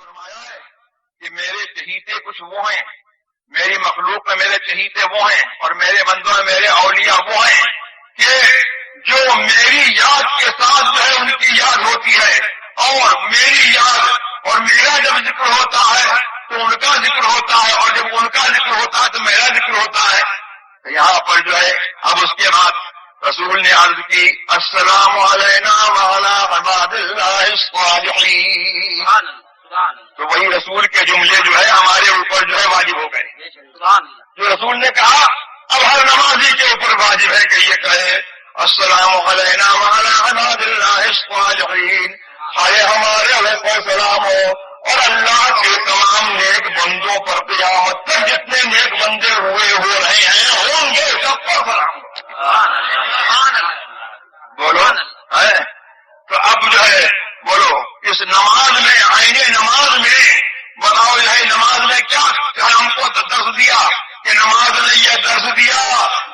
فرمایا ہے کہ میرے چہیتے کچھ وہ ہیں، میری مخلوق میں میرے چہیتے وہ ہیں اور میرے بندوں میں میرے اولیاء وہ ہیں کہ جو میری یاد کے ساتھ جو ہے ان کی یاد ہوتی ہے، اور میری یاد اور میرا جب ذکر ہوتا ہے تو ان کا ذکر ہوتا ہے، اور جب ان کا ذکر ہوتا ہے تو میرا ذکر ہوتا ہے۔ یہاں پر جو ہے اب اس کے بعد رسول نے عرض کی السلام علینا وعلی عباد اللہ الصالحین، تو وہی رسول کے جملے جو ہے ہمارے اوپر جو ہے واجب ہو گئے۔ جو رسول نے کہا اب ہر نمازی کے اوپر واجب ہے کہ یہ کہے السلام علینا وعلی عباد اللہ الصالحین، ہائے ہمارے اوپر سلام ہو اور اللہ کے تمام نیک بندوں پر قیامت تک جتنے نیک بندے ہوئے ہو رہے ہیں ہوں گے سب پر سلام ہو۔ بولو ہے تو اب جو ہے بولو اس نماز میں آئین نماز میں بتاؤ جو ہے نماز میں کیا ہم کو درس دیا کہ نماز نے یہ درس دیا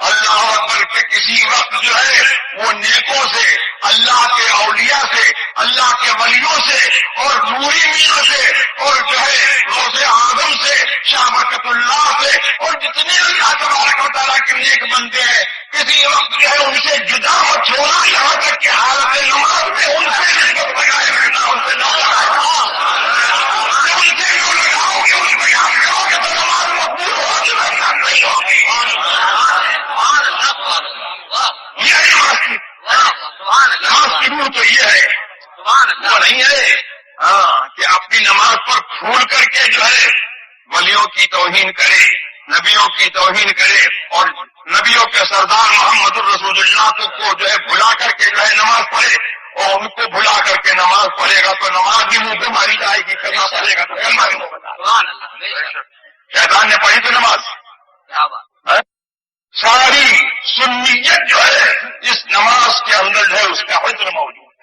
اللہ اکبر کے کسی وقت جو ہے وہ نیکوں سے، اللہ کے اولیاء سے، اللہ کے ولیوں سے اور نوری میاں سے اور جو ہے غوث اعظم سے، شاہ برکت اللہ سے اور جتنے اللہ تبارک و تعالیٰ کے نیک بندے ہیں کسی وقت جو ہے ان سے جدا مت ہونا، یہاں تک کہ حالت نماز میں ان سے نسبت لگائے رہنا، ان سے نہ لگاؤ، ان سے نہ لگاؤ گے ان کو یاد کرو گے تو نماز مقبول ہوگی ورنہ نہیں ہوگی۔ یہ نماز کی روح تو یہ ہے، وہ نہیں ہے کہ اپنی نماز پر پھول کر کے جو ہے ولیوں کی توہین کرے، نبیوں کی توہین کرے اور نبیوں کے سردار محمد الرسول اللہ کو جو ہے بھلا کر کے جو ہے نماز پڑھے، اور ان کو بھلا کر کے نماز پڑھے گا تو نماز بھی منہ پہ ماری جائے گی، کرنا پڑے گا تو کلمہ بھی منہ پہ۔ شیطان نے پڑھی تو نماز، ساری سنیت جو ہے اس نماز کے اندر جو ہے اس کا حضر موجود ہے۔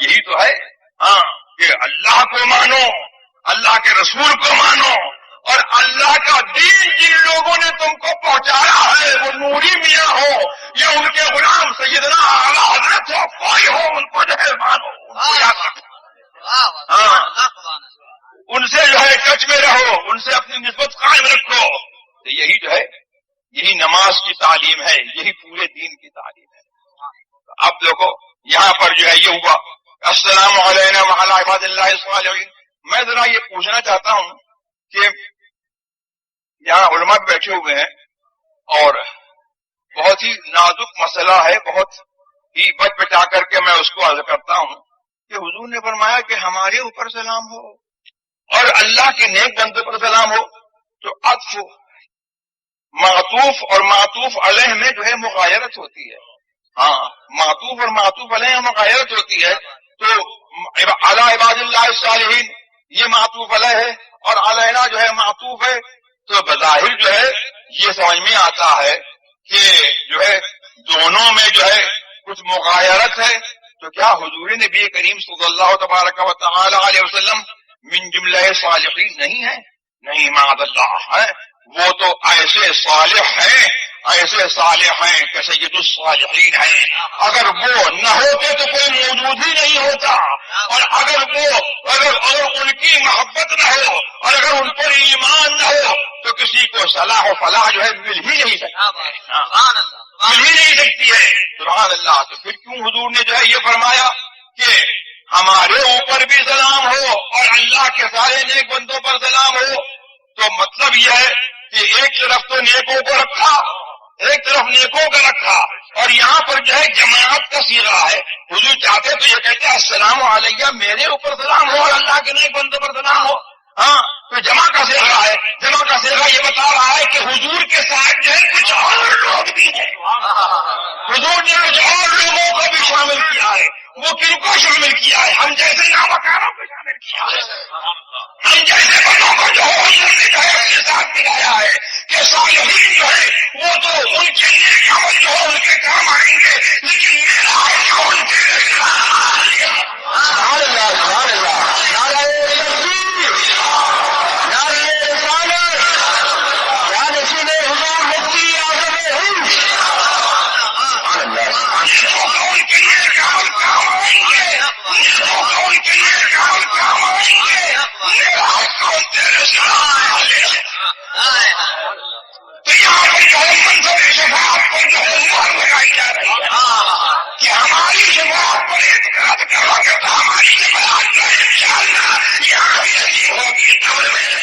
یہی تو ہے کہ اللہ کو مانو، اللہ کے رسول کو مانو، اور اللہ کا دین جن لوگوں نے تم کو پہنچایا ہے وہ نوری میاں ہو یا ان کے غلام سیدنا اعلیٰ حضرت ہو، کوئی ہو، ان کو جو ہے مانو، ان کو یاد رکھو، ان سے جو ہے ٹچ میں رہو، ان سے اپنی نسبت قائم رکھو۔ تو یہی جو ہے یہی نماز کی تعلیم ہے، یہی پورے دین کی تعلیم ہے۔ اب دیکھو یہاں پر جو ہے یہ ہوا السلام علینا وعلی عباد اللہ الصالحین۔ میں ذرا یہ پوچھنا چاہتا ہوں کہ یہاں علماء بیٹھے ہوئے ہیں اور بہت ہی نازک مسئلہ ہے، بہت ہی بچ بچا کر کے میں اس کو عرض کرتا ہوں کہ حضور نے فرمایا کہ ہمارے اوپر سلام ہو اور اللہ کے نیک بندوں پر سلام ہو، تو عطف معطوف اور معطوف علیہ میں جو ہے مغایرت ہوتی ہے۔ معطوف اور معطوف علیہ میں مغایرت ہوتی ہے، تو علی عباد اللہ الصالحین یہ معطوف علیہ ہے اور علینا جو ہے معطوف ہے، تو بظاہر جو ہے یہ سمجھ میں آتا ہے کہ جو ہے دونوں میں جو ہے کچھ مغایرت ہے، تو کیا حضور نبی کریم صلی اللہ تبارک و تعالی علیہ وسلم من جملہ صالحین نہیں ہے؟ نہیں، معاذ اللہ ہے، وہ تو ایسے صالح ہیں، ایسے صالح ہیں کہ سید الصالحین ہیں۔ اگر وہ نہ ہوتے تو کوئی موجود ہی نہیں ہوتا، اور اگر ان کی محبت نہ ہو اور اگر ان پر ایمان نہ ہو تو کسی کو صلاح و فلاح جو ہے مل ہی نہیں سکتی ہے۔ سبحان اللہ۔ تو پھر کیوں حضور نے جو ہے یہ فرمایا کہ ہمارے اوپر بھی سلام ہو اور اللہ کے سارے نیک بندوں پر سلام ہو؟ تو مطلب یہ ہے کہ ایک طرف تو نیکوں کو رکھا، ایک طرف نیکوں کا رکھا، اور یہاں پر جو ہے جماعت کا صیغہ ہے۔ حضور چاہتے تو یہ کہتے ہیں السلام علیہ، میرے اوپر سلام ہو اور اللہ کے نیک بندوں پر سلام ہو، تو جمع کا صیغہ ہے۔ جمع کا صیغہ یہ بتا رہا ہے کہ حضور کے ساتھ جو ہے کچھ اور لوگ بھی ہیں، حضور نے کچھ اور لوگوں کو بھی شامل کیا ہے۔ وہ کن کو شامل کیا ہے؟ ہم جیسے نامکاروں کو شامل کیا ہے، ہم جیسے بندوں کو جو حضور نے جو ہے اپنے ساتھ ملایا ہے کہ صالحین جو ہے وہ تو ان کے لیے عمل جو ہے ان کے کام آئیں گے، لیکن میرا جو ان کے لیے سبحان اللہ، سبحان اللہ، نعرہ تکبیر، نعرہ رسالت، یا نشین حضور مفتی اعظم ہند، سبحان اللہ، ان کے لیے عمل کام آئیں گے، ان کے لیے عمل کام آئیں گے۔ میرا کو تیرے سامنے تو یہاں پر جو ہے منصب شفاعت پر جو ہے مہر لگائی جا رہی ہے کہ ہماری شفاعت پر اعتقاد کرو کہ ہماری شفاعت جو ہے انشاءاللہ یہاں بھی عجیب ہوگی قبر میں